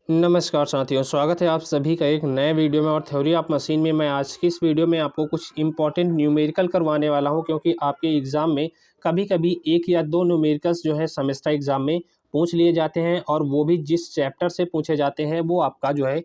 नमस्कार साथियों, स्वागत है आप सभी का एक नए वीडियो में और थ्योरी ऑफ मशीन में। मैं आज की इस वीडियो में आपको कुछ इंपॉर्टेंट न्यूमेरिकल करवाने वाला हूं, क्योंकि आपके एग्ज़ाम में कभी-कभी एक या दो न्यूमेरिकल्स जो है सेमेस्टर एग्ज़ाम में पूछ लिए जाते हैं, और वो भी जिस चैप्टर से पूछे जाते हैं वो आपका जो है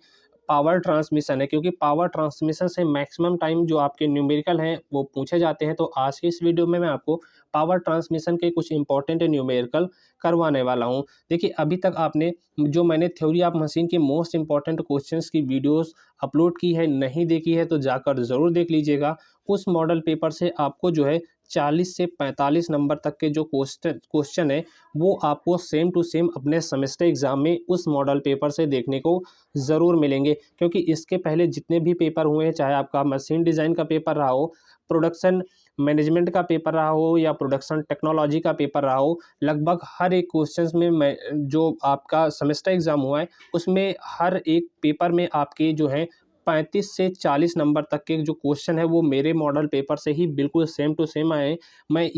पावर ट्रांसमिशन है। क्योंकि पावर ट्रांसमिशन से मैक्सिमम टाइम जो आपके न्यूमेरिकल हैं वो पूछे जाते हैं। तो आज की इस वीडियो में मैं आपको पावर ट्रांसमिशन के कुछ इंपॉर्टेंट न्यूमेरिकल करवाने वाला हूं। देखिए, अभी तक आपने जो मैंने थ्योरी ऑफ मशीन के मोस्ट इंपॉर्टेंट क्वेश्चंस की वीडियोस अपलोड की है, नहीं देखी है तो जाकर ज़रूर देख लीजिएगा। उस मॉडल पेपर से आपको जो है 40 से 45 नंबर तक के जो क्वेश्चन है वो आपको सेम टू सेम अपने सेमेस्टर एग्ज़ाम में उस मॉडल पेपर से देखने को ज़रूर मिलेंगे। क्योंकि इसके पहले जितने भी पेपर हुए हैं, चाहे आपका मशीन डिज़ाइन का पेपर रहा हो, प्रोडक्शन मैनेजमेंट का पेपर रहा हो या प्रोडक्शन टेक्नोलॉजी का पेपर रहा हो, लगभग हर एक क्वेश्चंस में मैं जो आपका सेमेस्टर एग्ज़ाम हुआ है उसमें हर एक पेपर में आपके जो है 35 से 40 नंबर तक के जो क्वेश्चन है वो मेरे मॉडल पेपर से ही बिल्कुल सेम टू सेम आए हैं। मैं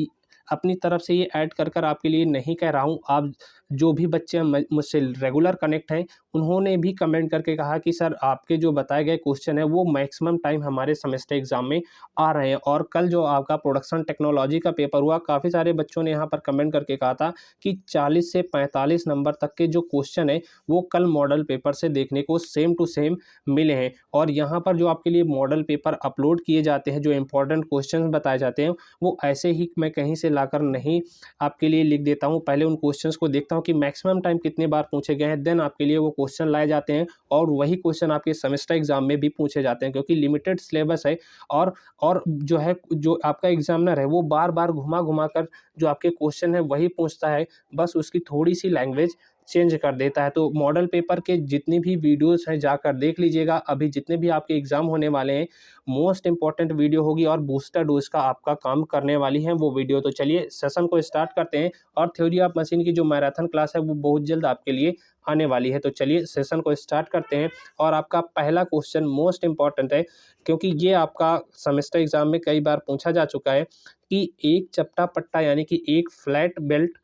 अपनी तरफ से ये ऐड कर कर आपके लिए नहीं कह रहा हूँ। आप जो भी बच्चे मुझसे रेगुलर कनेक्ट हैं उन्होंने भी कमेंट करके कहा कि सर, आपके जो बताए गए क्वेश्चन है वो मैक्सिमम टाइम हमारे सेमेस्टर एग्ज़ाम में आ रहे हैं। और कल जो आपका प्रोडक्शन टेक्नोलॉजी का पेपर हुआ, काफ़ी सारे बच्चों ने यहाँ पर कमेंट करके कहा था कि 40 से 45 नंबर तक के जो क्वेश्चन है वो कल मॉडल पेपर से देखने को सेम टू सेम मिले हैं। और यहाँ पर जो आपके लिए मॉडल पेपर अपलोड किए जाते हैं, जो इंपॉर्टेंट क्वेश्चन बताए जाते हैं, वो ऐसे ही मैं कहीं से लाकर नहीं आपके लिए लिख देता हूँ। पहले उन क्वेश्चंस को देखता हूँ कि मैक्सिमम टाइम कितने बार पूछे गए हैं, देन आपके लिए वो क्वेश्चन लाए जाते हैं। और वही क्वेश्चन आपके सेमेस्टर एग्जाम में भी पूछे जाते हैं, क्योंकि लिमिटेड सिलेबस है। और जो है, जो आपका एग्जामिनर है वो बार बार घुमा घुमा कर जो आपके क्वेश्चन है वही पूछता है, बस उसकी थोड़ी सी लैंग्वेज चेंज कर देता है। तो मॉडल पेपर के जितनी भी वीडियोस हैं जाकर देख लीजिएगा। अभी जितने भी आपके एग्जाम होने वाले हैं, मोस्ट इंपॉर्टेंट वीडियो होगी और बूस्टर डोज का आपका काम करने वाली है वो वीडियो। तो चलिए सेशन को स्टार्ट करते हैं। और थ्योरी ऑफ मशीन की जो मैराथन क्लास है वो बहुत जल्द आपके लिए आने वाली है। तो चलिए सेशन को स्टार्ट करते हैं। और आपका पहला क्वेश्चन मोस्ट इंपॉर्टेंट है, क्योंकि ये आपका सेमेस्टर एग्जाम में कई बार पूछा जा चुका है कि एक चपटा पट्टा यानी कि एक फ्लैट बेल्ट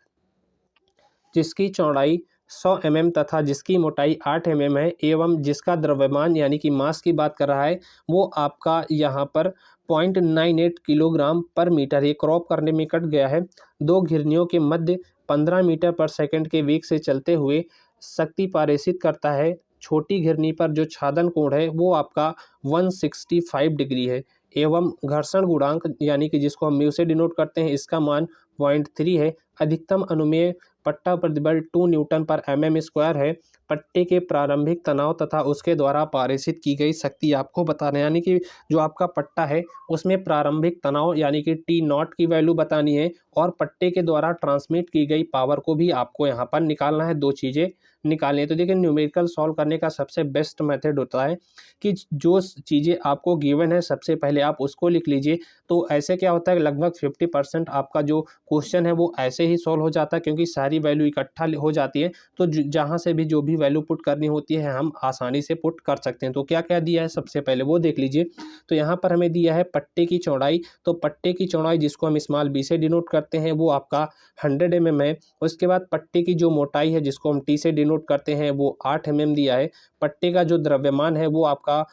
जिसकी चौड़ाई 100 mm तथा जिसकी मोटाई 8 mm है, एवं जिसका द्रव्यमान यानी कि मास की बात कर रहा है, वो आपका यहाँ पर 0.98 किलोग्राम पर मीटर, ये क्रॉप करने में कट गया है, दो घिरनियों के मध्य 15 मीटर पर सेकंड के वेग से चलते हुए शक्ति पारेषित करता है। छोटी घिरनी पर जो छादन कोण है वो आपका 165 डिग्री है, एवं घर्षण गुणांक यानी कि जिसको हम म्यू से डिनोट करते हैं, इसका मान 0.3 है। अधिकतम अनुमेय पट्टा प्रतिबल 2 न्यूटन पर mm स्क्वायर है। पट्टे के प्रारंभिक तनाव तथा उसके द्वारा पारेषित की गई शक्ति आपको बताना है, यानी कि जो आपका पट्टा है उसमें प्रारंभिक तनाव यानी कि टी नॉट की वैल्यू बतानी है, और पट्टे के द्वारा ट्रांसमिट की गई पावर को भी आपको यहाँ पर निकालना है। दो चीज़ें निकालनी है। तो देखिए, न्यूमेरिकल सॉल्व करने का सबसे बेस्ट मेथड होता है कि जो चीज़ें आपको गिवन है सबसे पहले आप उसको लिख लीजिए। तो ऐसे क्या होता है, लगभग 50% आपका जो क्वेश्चन है वो ऐसे ही सॉल्व हो जाता है, क्योंकि सारी वैल्यू इकट्ठा हो जाती है। तो जहाँ से भी जो भी वैल्यू पुट करनी होती है हम आसानी से पुट कर सकते हैं। तो क्या क्या दिया है सबसे पहले वो देख लीजिए। तो यहाँ पर हमें दिया है पट्टे की चौड़ाई। तो पट्टे की चौड़ाई जिसको हम स्मॉल बी से डिनोट करते हैं वो आपका 100 mm है। उसके बाद पट्टे की जो मोटाई है जिसको हम टी से डिनोट करते हैं वो 8 mm दिया है। पट्टे का जो द्रव्यमान है वो आपका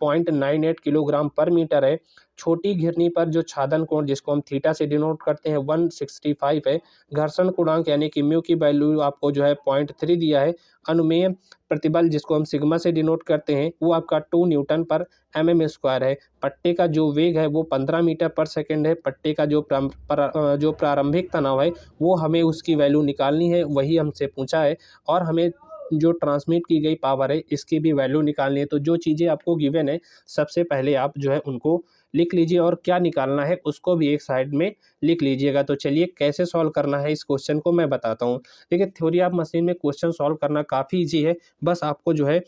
0.98 किलोग्राम पर मीटर है। छोटी घिरनी पर जो छादन कोण जिसको हम थीटा से डिनोट करते हैं 165 है। घर्षण गुणांक यानी कि म्यू की वैल्यू आपको जो है 0.3 दिया है। अनुमेय प्रतिबल जिसको हम सिग्मा से डिनोट करते हैं वो आपका 2 न्यूटन पर mm स्क्वायर है। पट्टे का जो वेग है वो 15 मीटर पर सेकंड है। पट्टे का जो प्रारंभिक तनाव है वो हमें उसकी वैल्यू निकालनी है, वही हमसे पूछा है। और हमें जो ट्रांसमिट की गई पावर है इसकी भी वैल्यू निकालनी है। तो जो चीज़ें आपको गिवन है सबसे पहले आप जो है उनको लिख लीजिए, और क्या निकालना है उसको भी एक साइड में लिख लीजिएगा। तो चलिए कैसे सॉल्व करना है इस क्वेश्चन को मैं बताता हूँ। देखिए, थ्योरी ऑफ मशीन में क्वेश्चन सॉल्व करना काफ़ी ईजी है। बस आपको जो है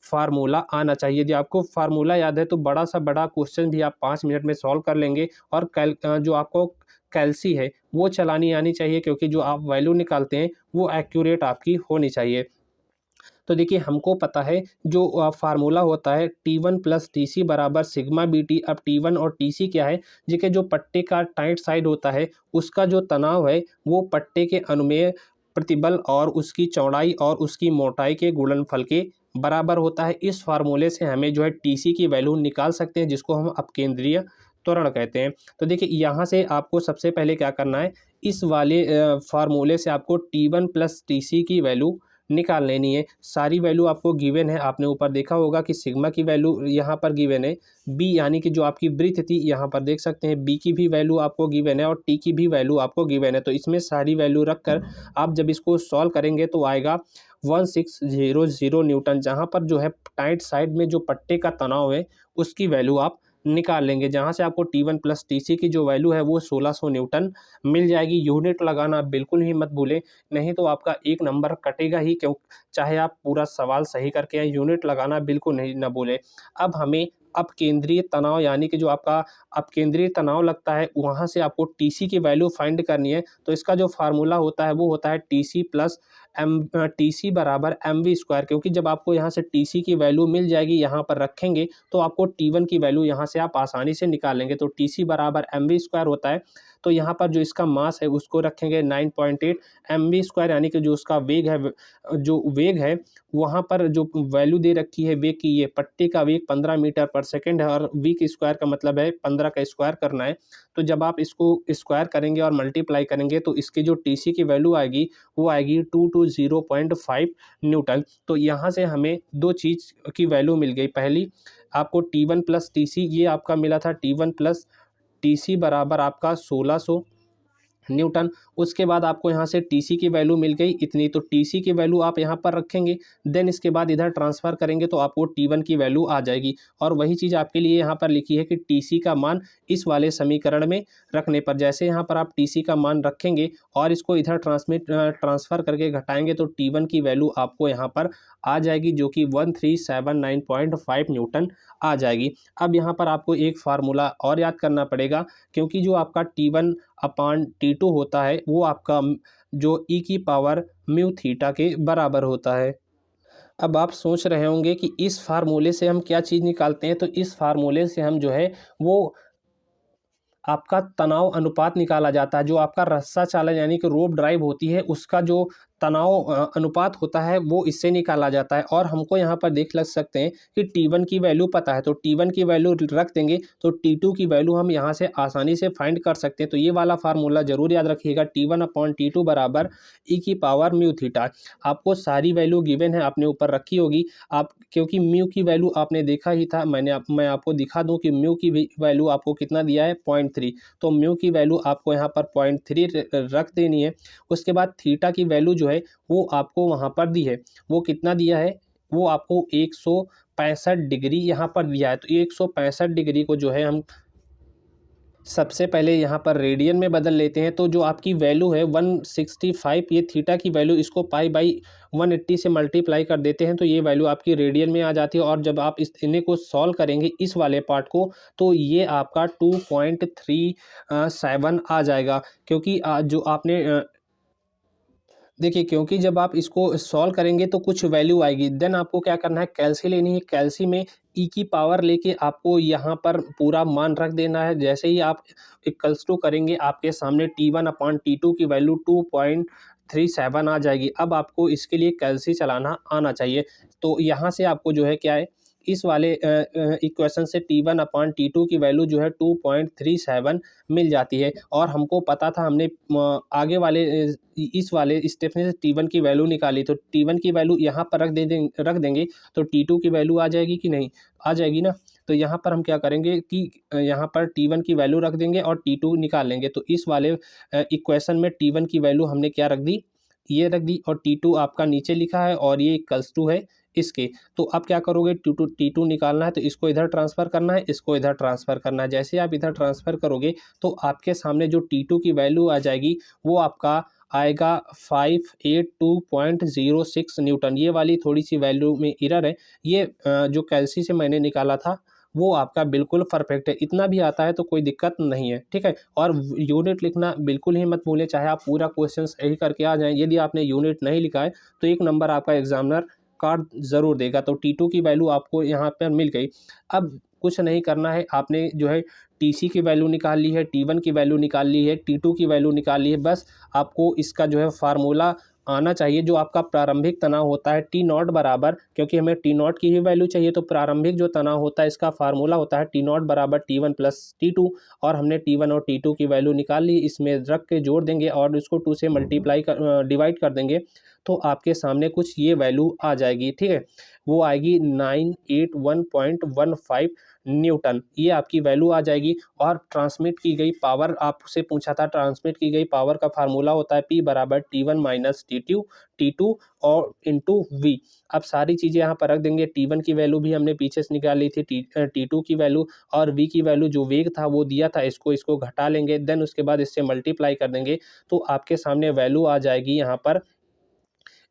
फार्मूला आना चाहिए। यदि आपको फार्मूला याद है तो बड़ा सा बड़ा क्वेश्चन भी आप 5 मिनट में सॉल्व कर लेंगे। और जो आपको कैलसी है वो चलानी आनी चाहिए, क्योंकि जो आप वैल्यू निकालते हैं वो एक्यूरेट आपकी होनी चाहिए। तो देखिए, हमको पता है जो फार्मूला होता है T1 प्लस TC बराबर सिग्मा BT। अब T1 और TC क्या है, देखिए जो पट्टे का टाइट साइड होता है उसका जो तनाव है वो पट्टे के अनुमेय प्रतिबल और उसकी चौड़ाई और उसकी मोटाई के गुणनफल के बराबर होता है। इस फार्मूले से हमें जो है टीसी की वैल्यू निकाल सकते हैं, जिसको हम अपकेंद्रीय त्वरण कहते हैं। तो देखिए यहाँ से आपको सबसे पहले क्या करना है, इस वाले फार्मूले से आपको T1 प्लस टीसी की वैल्यू निकाल लेनी है। सारी वैल्यू आपको गिवन है, आपने ऊपर देखा होगा कि सिग्मा की वैल्यू यहाँ पर गिवन है, बी यानी कि जो आपकी ब्रीथ थी यहाँ पर देख सकते हैं, बी की भी वैल्यू आपको गिवन है और टी की भी वैल्यू आपको गिवन है। तो इसमें सारी वैल्यू रख कर आप जब इसको सॉल्व करेंगे तो आएगा 1600 न्यूटन, जहाँ पर जो है टाइट साइड में जो पट्टे का तनाव है उसकी वैल्यू आप निकाल लेंगे, जहाँ से आपको T1 प्लस टीसी की जो वैल्यू है वो 1600 न्यूटन मिल जाएगी। यूनिट लगाना बिल्कुल ही मत भूलें, नहीं तो आपका एक नंबर कटेगा ही, क्यों चाहे आप पूरा सवाल सही करके आए, यूनिट लगाना बिल्कुल नहीं ना भूलें। अब हमें अपकेंद्रीय तनाव यानी कि जो आपका अपकेंद्रीय तनाव लगता है वहाँ से आपको टीसी की वैल्यू फाइंड करनी है। तो इसका जो फार्मूला होता है वो होता है टीसी प्लस टीसी बराबर mv स्क्वायर, क्योंकि जब आपको यहाँ से टीसी की वैल्यू मिल जाएगी यहाँ पर रखेंगे तो आपको T1 की वैल्यू यहाँ से आप आसानी से निकाल लेंगे। तो टीसी बराबर mv स्क्वायर होता है। तो यहाँ पर जो इसका मास है उसको रखेंगे 9.8 mv स्क्वायर, यानी कि जो उसका वेग है, जो वेग है वहाँ पर जो वैल्यू दे रखी है वेग की, ये पट्टे का वेग 15 मीटर पर सेकेंड है और वी की स्क्वायर का मतलब है 15 का स्क्वायर करना है। तो जब आप इसको स्क्वायर करेंगे और मल्टीप्लाई करेंगे तो इसकी जो टीसी की वैल्यू आएगी वो आएगी 220.5 न्यूटन। तो यहाँ से हमें दो चीज़ की वैल्यू मिल गई। पहली आपको T1 प्लस टीसी, ये आपका मिला था T1 प्लस टीसी बराबर आपका 1600 न्यूटन। उसके बाद आपको यहाँ से टीसी की वैल्यू मिल गई इतनी, तो टीसी की वैल्यू आप यहाँ पर रखेंगे, देन इसके बाद इधर ट्रांसफ़र करेंगे तो आपको T1 की वैल्यू आ जाएगी। और वही चीज़ आपके लिए यहाँ पर लिखी है कि टीसी का मान इस वाले समीकरण में रखने पर, जैसे यहाँ पर आप टीसी का मान रखेंगे और इसको इधर ट्रांसफ़र करके घटाएंगे तो T1 की वैल्यू आपको यहाँ पर आ जाएगी, जो कि 1379.5 न्यूटन आ जाएगी। अब यहाँ पर आपको एक फार्मूला और याद करना पड़ेगा, क्योंकि जो आपका T1 अपान T2 होता है वो आपका जो ई की पावर म्यू थीटा के बराबर होता है। अब आप सोच रहे होंगे कि इस फार्मूले से हम क्या चीज़ निकालते हैं, तो इस फार्मूले से हम जो है वो आपका तनाव अनुपात निकाला जाता है। जो आपका रस्सा चालन यानी कि रोप ड्राइव होती है उसका जो तनाव अनुपात होता है वो इससे निकाला जाता है। और हमको यहाँ पर देख लग सकते हैं कि T1 की वैल्यू पता है, तो T1 की वैल्यू रख देंगे तो T2 की वैल्यू हम यहाँ से आसानी से फाइंड कर सकते हैं। तो ये वाला फार्मूला ज़रूर याद रखिएगा, T1 अपॉन T2 बराबर ई की पावर म्यू थीटा। आपको सारी वैल्यू गिवन है, आपने ऊपर रखी होगी आप, क्योंकि म्यू की वैल्यू आपने देखा ही था। मैं आपको दिखा दूँ कि म्यू की वैल्यू आपको कितना दिया है 0.3, तो म्यू की वैल्यू आपको यहाँ पर 0.3 रख देनी है। उसके बाद थीटा की वैल्यू जो है वो आपको वहाँ पर दी है, वो कितना दिया है, वो आपको 165 डिग्री यहाँ पर दिया है। तो 165 डिग्री को जो है हम सबसे पहले यहाँ पर रेडियन में बदल लेते हैं। तो जो आपकी वैल्यू है 165, ये थीटा की वैल्यू, इसको पाई बाई 180 से मल्टीप्लाई कर देते हैं तो ये वैल्यू आपकी रेडियन में आ जाती है। और जब आप इन्हें को सॉल्व करेंगे इस वाले पार्ट को तो ये आपका 2.37 आ जाएगा, क्योंकि जो आपने देखिए, क्योंकि जब आप इसको सॉल्व करेंगे तो कुछ वैल्यू आएगी, देन आपको क्या करना है, कैल्सी लेनी है। कैल्सी में ई की पावर लेके आपको यहाँ पर पूरा मान रख देना है। जैसे ही आप इक्वल्स टू करेंगे आपके सामने T1 अपॉन T2 की वैल्यू 2.37 आ जाएगी। अब आपको इसके लिए कैल्सी चलाना आना चाहिए। तो यहाँ से आपको जो है क्या है, इस वाले इक्वेशन से T1 अपॉन T2 की वैल्यू जो है 2.37 मिल जाती है। और हमको पता था, हमने आगे वाले इस वाले स्टेप में से T1 की वैल्यू निकाली, तो T1 की वैल्यू यहाँ पर रख देंगे तो T2 की वैल्यू आ जाएगी कि नहीं, आ जाएगी ना। तो यहाँ पर हम क्या करेंगे कि यहाँ पर T1 की वैल्यू रख देंगे और T2 निकाल लेंगे। तो इस वाले इक्वेशन में T1 की वैल्यू हमने क्या रख दी, ये रख दी, और T2 आपका नीचे लिखा है और ये इक्वल्स टू है इसके। तो अब क्या करोगे, T2 निकालना है तो इसको इधर ट्रांसफ़र करना है, इसको इधर ट्रांसफ़र करना है। जैसे आप इधर ट्रांसफ़र करोगे तो आपके सामने जो T2 की वैल्यू आ जाएगी वो आपका आएगा 582.06 न्यूटन। ये वाली थोड़ी सी वैल्यू में एरर है, ये जो कैल्सी से मैंने निकाला था वो आपका बिल्कुल परफेक्ट है। इतना भी आता है तो कोई दिक्कत नहीं है, ठीक है। और यूनिट लिखना बिल्कुल ही मत भूलें, चाहे आप पूरा क्वेश्चन सही करके आ जाएं, यदि आपने यूनिट नहीं लिखा है तो एक नंबर आपका एग्जामिनर कार्ड ज़रूर देगा। तो T2 की वैल्यू आपको यहाँ पर मिल गई। अब कुछ नहीं करना है, आपने जो है टीसी की वैल्यू निकाल ली है, T1 की वैल्यू निकाल ली है, T2 की वैल्यू निकाल ली है। बस आपको इसका जो है फार्मूला आना चाहिए जो आपका प्रारंभिक तनाव होता है टी नॉट बराबर, क्योंकि हमें टी नॉट की ही वैल्यू चाहिए, तो प्रारंभिक जो तनाव होता है इसका फार्मूला होता है टी नॉट बराबर T1 प्लस T2। और हमने T1 और T2 की वैल्यू निकाल ली, इसमें रख के जोड़ देंगे और इसको 2 से डिवाइड कर देंगे, तो आपके सामने कुछ ये वैल्यू आ जाएगी। ठीक है, वो आएगी 981.15 न्यूटन, ये आपकी वैल्यू आ जाएगी। और ट्रांसमिट की गई पावर आपसे पूछा था, ट्रांसमिट की गई पावर का फार्मूला होता है P बराबर T1 माइनस T2 और इंटू V। अब सारी चीज़ें यहाँ पर रख देंगे, T1 की वैल्यू भी हमने पीछे से निकाल ली थी, T2 की वैल्यू और V की वैल्यू जो वेग था वो दिया था, इसको घटा लेंगे, देन उसके बाद इससे मल्टीप्लाई कर देंगे, तो आपके सामने वैल्यू आ जाएगी यहाँ पर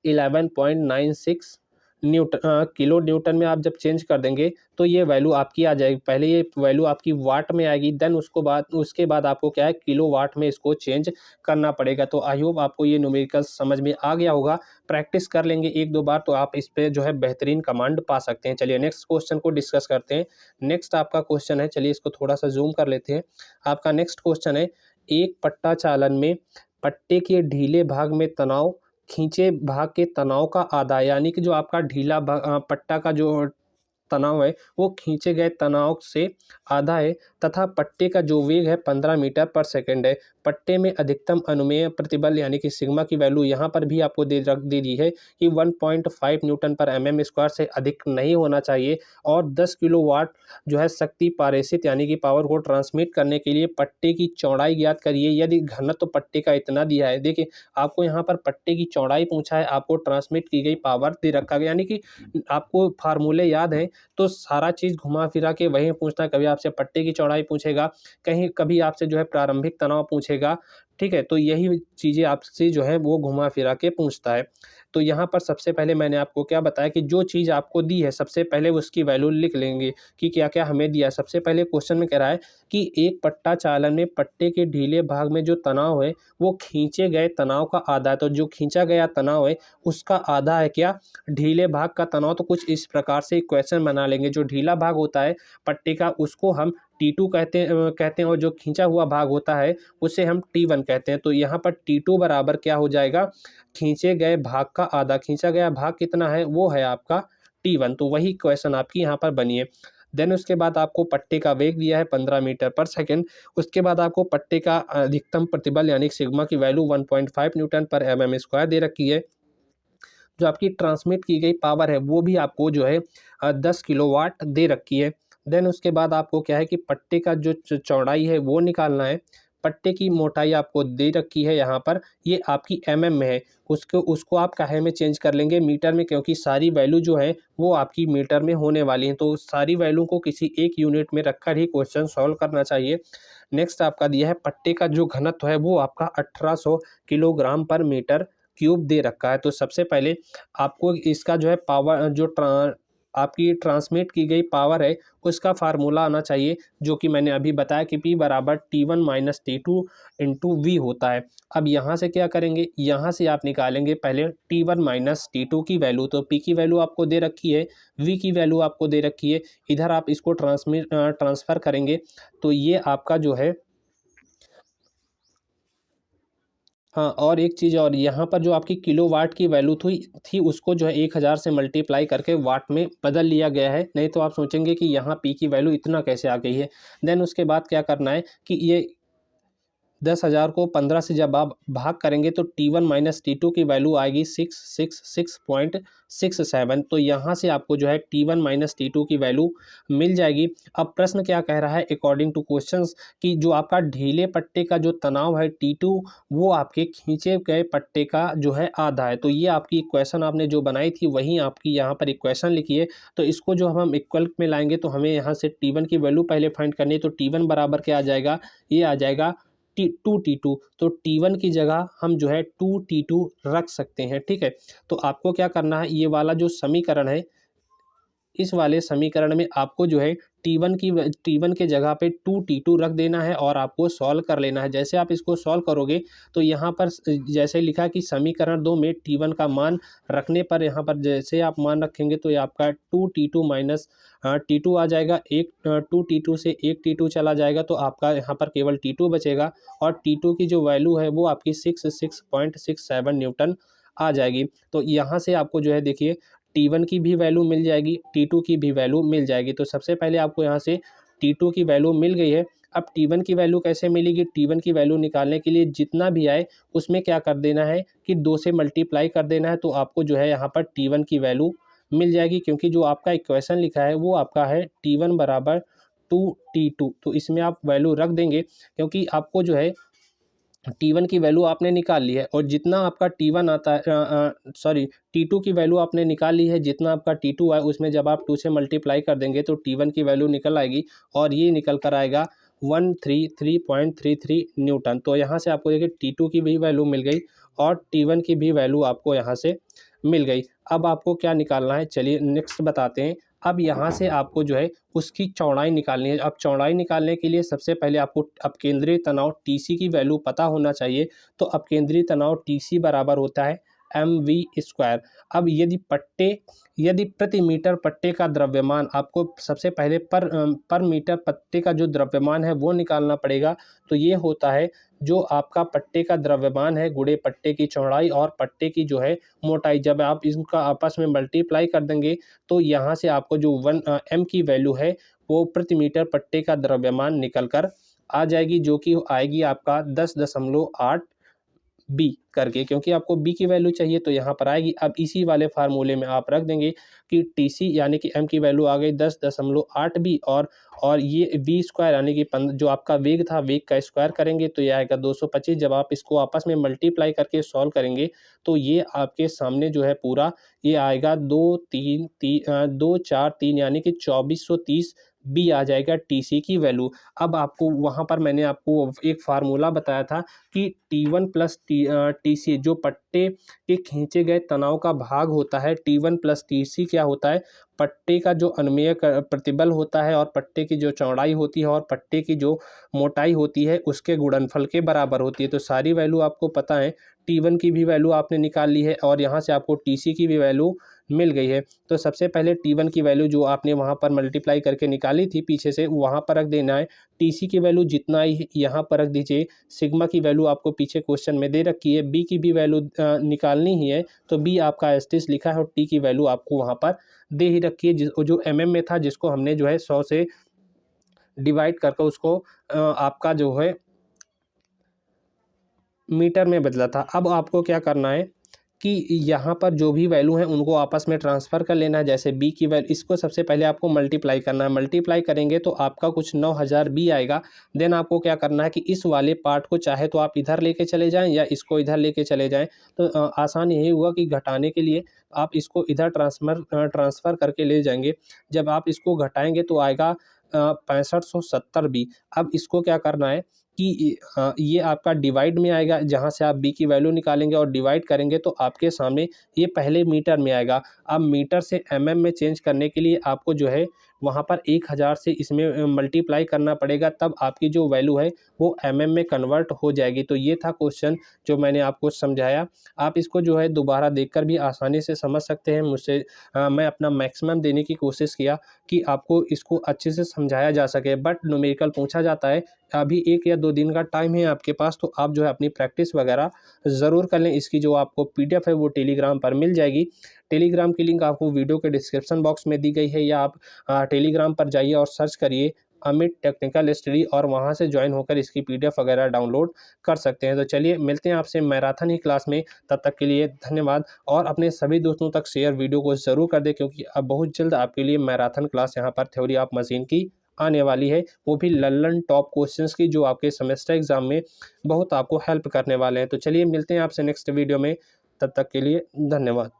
11.96 किलो न्यूटन में। आप जब चेंज कर देंगे तो ये वैल्यू आपकी आ जाएगी, पहले ये वैल्यू आपकी वाट में आएगी, देन उसके बाद आपको क्या है किलो वाट में इसको चेंज करना पड़ेगा। तो आई होप आपको ये न्यूमेरिकल समझ में आ गया होगा, प्रैक्टिस कर लेंगे एक दो बार तो आप इस पे जो है बेहतरीन कमांड पा सकते हैं। चलिए नेक्स्ट क्वेश्चन को डिस्कस करते हैं। नेक्स्ट आपका क्वेश्चन है, चलिए इसको थोड़ा सा जूम कर लेते हैं। आपका नेक्स्ट क्वेश्चन है, एक पट्टा चालन में पट्टे के ढीले भाग में तनाव खींचे भाग के तनाव का आधा, यानी कि जो आपका पट्टा का जो तनाव है वो खींचे गए तनाव से आधा है, तथा पट्टे का जो वेग है 15 मीटर पर सेकंड है। पट्टे में अधिकतम अनुमेय प्रतिबल यानी कि सिग्मा की वैल्यू यहाँ पर भी आपको रख दे दी है कि 1.5 न्यूटन पर mm स्क्वायर से अधिक नहीं होना चाहिए। और 10 किलोवाट जो है शक्ति पारेषित यानी कि पावर को ट्रांसमिट करने के लिए पट्टे की चौड़ाई ज्ञात करिए। यदि घनत्व तो पट्टे का इतना दिया है, देखिए आपको यहाँ पर पट्टे की चौड़ाई पूछा है, आपको ट्रांसमिट की गई पावर दे रखा गया, यानी कि आपको फार्मूले याद हैं तो सारा चीज़ घुमा फिरा के वहीं पूछना। कभी आपसे पट्टे की चौड़ाई पूछेगा, कभी आपसे जो है प्रारंभिक तनाव पूछेगा, ठीक है, तो यही चीज़ें आपसे जो है वो घुमा फिरा के पूछता है। तो यहाँ पर सबसे पहले मैंने आपको क्या बताया कि जो चीज़ आपको दी है सबसे पहले उसकी वैल्यू लिख लेंगे कि क्या क्या हमें दिया है। सबसे पहले क्वेश्चन में कह रहा है कि एक पट्टा चालन में पट्टे के ढीले भाग में जो तनाव है वो खींचे गए तनाव का आधा है। तो जो खींचा गया तनाव है उसका आधा है क्या, ढीले भाग का तनाव। तो कुछ इस प्रकार से इक्वेशन बना लेंगे, जो ढीला भाग होता है पट्टे का उसको हम T2 कहते हैं और जो खींचा हुआ भाग होता है उसे हम T1 कहते हैं। तो यहाँ पर T2 बराबर क्या हो जाएगा, खींचे गए भाग का आधा। खींचा गया भाग कितना है, वो है आपका T1। तो वही क्वेश्चन आपकी यहाँ पर बनी है। देन उसके बाद आपको पट्टे का वेग दिया है 15 मीटर पर सेकंड। उसके बाद आपको पट्टे का अधिकतम प्रतिबल यानी सिग्मा की वैल्यू 1.5 न्यूटन पर mm स्क्वायर दे रखी है। जो आपकी ट्रांसमिट की गई पावर है वो भी आपको जो है 10 किलोवाट दे रखी है। देन उसके बाद आपको क्या है कि पट्टे का जो चौड़ाई है वो निकालना है। पट्टे की मोटाई आपको दे रखी है यहाँ पर, ये आपकी mm में है, उसको आप काहे में चेंज कर लेंगे, मीटर में, क्योंकि सारी वैल्यू जो है वो आपकी मीटर में होने वाली हैं। तो सारी वैल्यू को किसी एक यूनिट में रखकर ही क्वेश्चन सॉल्व करना चाहिए। नेक्स्ट आपका दिया है पट्टे का जो घनत्व है वो आपका 1800 किलोग्राम पर मीटर क्यूब दे रखा है। तो सबसे पहले आपको इसका जो है पावर आपकी ट्रांसमिट की गई पावर है उसका फार्मूला आना चाहिए, जो कि मैंने अभी बताया कि P बराबर T1 minus T2 into V होता है। अब यहाँ से क्या करेंगे, यहाँ से आप निकालेंगे पहले T1 माइनस T2 की वैल्यू। तो P की वैल्यू आपको दे रखी है, V की वैल्यू आपको दे रखी है, इधर आप इसको ट्रांसफ़र करेंगे तो ये आपका जो है, हाँ, और एक चीज़ और, यहाँ पर जो आपकी किलोवाट की वैल्यू थी उसको जो है 1000 से मल्टीप्लाई करके वाट में बदल लिया गया है। नहीं तो आप सोचेंगे कि यहाँ पी की वैल्यू इतना कैसे आ गई है। देन उसके बाद क्या करना है कि ये 10,000 को 15 से जब आप भाग करेंगे तो T1 माइनस T2 की वैल्यू आएगी 666.67। तो यहाँ से आपको जो है T1 माइनस T2 की वैल्यू मिल जाएगी। अब प्रश्न क्या कह रहा है अकॉर्डिंग टू क्वेश्चंस कि जो आपका ढीले पट्टे का जो तनाव है T2 वो आपके खींचे गए पट्टे का जो है आधा है। तो ये आपकी इक्वेशन आपने जो बनाई थी वही आपकी यहाँ पर इक्वेशन लिखी है। तो इसको जो हम इक्वल में लाएंगे तो हमें यहाँ से T1 की वैल्यू पहले फाइंड करनी है। तो T1 बराबर क्या आ जाएगा, ये आ जाएगा 2T2। तो T1 की जगह हम जो है 2T2 रख सकते हैं। ठीक है, तो आपको क्या करना है, ये वाला जो समीकरण है इस वाले समीकरण में आपको जो है T1 के जगह पे 2T2 रख देना है और आपको सॉल्व कर लेना है। जैसे आप इसको सॉल्व करोगे तो यहाँ पर जैसे लिखा कि समीकरण 2 में T1 का मान रखने पर यहाँ पर जैसे आप मान रखेंगे तो ये आपका 2T2 माइनस T2 आ जाएगा। 2T2 से 1T2 चला जाएगा तो आपका यहाँ पर केवल T2 बचेगा और T2 की जो वैल्यू है वो आपकी 66.67 न्यूटन आ जाएगी। तो यहाँ से आपको जो है देखिए T1 की भी वैल्यू मिल जाएगी, T2 की भी वैल्यू मिल जाएगी। तो सबसे पहले आपको यहाँ से T2 की वैल्यू मिल गई है। अब T1 की वैल्यू कैसे मिलेगी? T1 की वैल्यू निकालने के लिए जितना भी आए उसमें क्या कर देना है कि 2 से मल्टीप्लाई कर देना है, तो आपको जो है यहाँ पर T1 की वैल्यू मिल जाएगी, क्योंकि जो आपका इक्वेशन लिखा है वो आपका है T1 बराबर 2T2। तो इसमें आप वैल्यू रख देंगे, क्योंकि आपको जो है T1 की वैल्यू आपने निकाल ली है और जितना आपका T1 आता है सॉरी T2 की वैल्यू आपने निकाल ली है, जितना आपका T2 है उसमें जब आप 2 से मल्टीप्लाई कर देंगे तो T1 की वैल्यू निकल आएगी और ये निकल कर आएगा 133.33 न्यूटन। तो यहाँ से आपको देखिए T2 की भी वैल्यू मिल गई और T1 की भी वैल्यू आपको यहाँ से मिल गई। अब आपको क्या निकालना है, चलिए नेक्स्ट बताते हैं। अब यहाँ से आपको जो है उसकी चौड़ाई निकालनी है। अब चौड़ाई निकालने के लिए सबसे पहले आपको अपकेंद्रीय तनाव TC की वैल्यू पता होना चाहिए। तो अपकेंद्रीय तनाव TC बराबर होता है mv²। अब यदि प्रति मीटर पट्टे का द्रव्यमान, आपको सबसे पहले पर मीटर पट्टे का जो द्रव्यमान है वो निकालना पड़ेगा। तो ये होता है जो आपका पट्टे का द्रव्यमान है गुणे पट्टे की चौड़ाई और पट्टे की जो है मोटाई। जब आप इनका आपस में मल्टीप्लाई कर देंगे तो यहाँ से आपको जो m की वैल्यू है वो प्रति मीटर पट्टे का द्रव्यमान निकल कर आ जाएगी, जो कि आएगी आपका 10.8 बी करके, क्योंकि आपको बी की वैल्यू चाहिए तो यहाँ पर आएगी। अब इसी वाले फार्मूले में आप रख देंगे कि TC यानी कि m की वैल्यू आ गई 10.8 बी और ये v² यानी कि जो आपका वेग था, वेग का स्क्वायर करेंगे तो ये आएगा 225। जब आप इसको आपस में मल्टीप्लाई करके सॉल्व करेंगे तो ये आपके सामने जो है पूरा ये आएगा 243 यानी कि 2430 बी आ जाएगा TC की वैल्यू। अब आपको वहाँ पर मैंने आपको एक फार्मूला बताया था कि T1 प्लस TC जो पट्टे के खींचे गए तनाव का भाग होता है, T1 प्लस TC क्या होता है, पट्टे का जो अनुमेय प्रतिबल होता है और पट्टे की जो चौड़ाई होती है और पट्टे की जो मोटाई होती है उसके गुणनफल के बराबर होती है। तो सारी वैल्यू आपको पता है, T1 की भी वैल्यू आपने निकाल ली है और यहाँ से आपको TC की भी वैल्यू मिल गई है। तो सबसे पहले T1 की वैल्यू जो आपने वहाँ पर मल्टीप्लाई करके निकाली थी पीछे से, वहाँ पर रख देना है। TC की वैल्यू जितना ही यहाँ पर रख दीजिए। सिग्मा की वैल्यू आपको पीछे क्वेश्चन में दे रखी है। B की भी वैल्यू निकालनी ही है, तो B आपका एस्टिस लिखा है और T की वैल्यू आपको वहाँ पर दे ही रखी है, जो mm में था, जिसको हमने जो है 100 से डिवाइड करके उसको आपका जो है मीटर में बदला था। अब आपको क्या करना है कि यहाँ पर जो भी वैल्यू है उनको आपस में ट्रांसफ़र कर लेना है। जैसे बी की वैल्यू, इसको सबसे पहले आपको मल्टीप्लाई करना है। मल्टीप्लाई करेंगे तो आपका कुछ 9000 बी आएगा। देन आपको क्या करना है कि इस वाले पार्ट को चाहे तो आप इधर लेके चले जाएं या इसको इधर लेके चले जाएं। तो आसान यही हुआ कि घटाने के लिए आप इसको इधर ट्रांसफ़र करके ले जाएंगे। जब आप इसको घटाएंगे तो आएगा 6570 बी। अब इसको क्या करना है कि ये आपका डिवाइड में आएगा, जहाँ से आप बी की वैल्यू निकालेंगे और डिवाइड करेंगे तो आपके सामने ये पहले मीटर में आएगा। अब मीटर से mm में चेंज करने के लिए आपको जो है वहाँ पर 1000 से इसमें मल्टीप्लाई करना पड़ेगा, तब आपकी जो वैल्यू है वो mm में कन्वर्ट हो जाएगी। तो ये था क्वेश्चन जो मैंने आपको समझाया। आप इसको जो है दोबारा देखकर भी आसानी से समझ सकते हैं। मुझसे मैं अपना मैक्सिमम देने की कोशिश किया कि आपको इसको अच्छे से समझाया जा सके, बट न्यूमेरिकल पूछा जाता है। अभी 1 या 2 दिन का टाइम है आपके पास, तो आप जो है अपनी प्रैक्टिस वगैरह ज़रूर कर लें। इसकी जो आपको PDF है वो टेलीग्राम पर मिल जाएगी। टेलीग्राम की लिंक आपको वीडियो के डिस्क्रिप्शन बॉक्स में दी गई है, या आप टेलीग्राम पर जाइए और सर्च करिए अमित टेक्निकल स्टडी और वहाँ से ज्वाइन होकर इसकी PDF वगैरह डाउनलोड कर सकते हैं। तो चलिए मिलते हैं आपसे मैराथन ही क्लास में, तब तक के लिए धन्यवाद। और अपने सभी दोस्तों तक शेयर वीडियो को ज़रूर कर दें, क्योंकि अब बहुत जल्द आपके लिए मैराथन क्लास यहाँ पर थ्योरी ऑफ मशीन की आने वाली है, वो भी लल्लन टॉप क्वेश्चंस की, जो आपके सेमेस्टर एग्जाम में बहुत आपको हेल्प करने वाले हैं। तो चलिए मिलते हैं आपसे नेक्स्ट वीडियो में, तब तक के लिए धन्यवाद।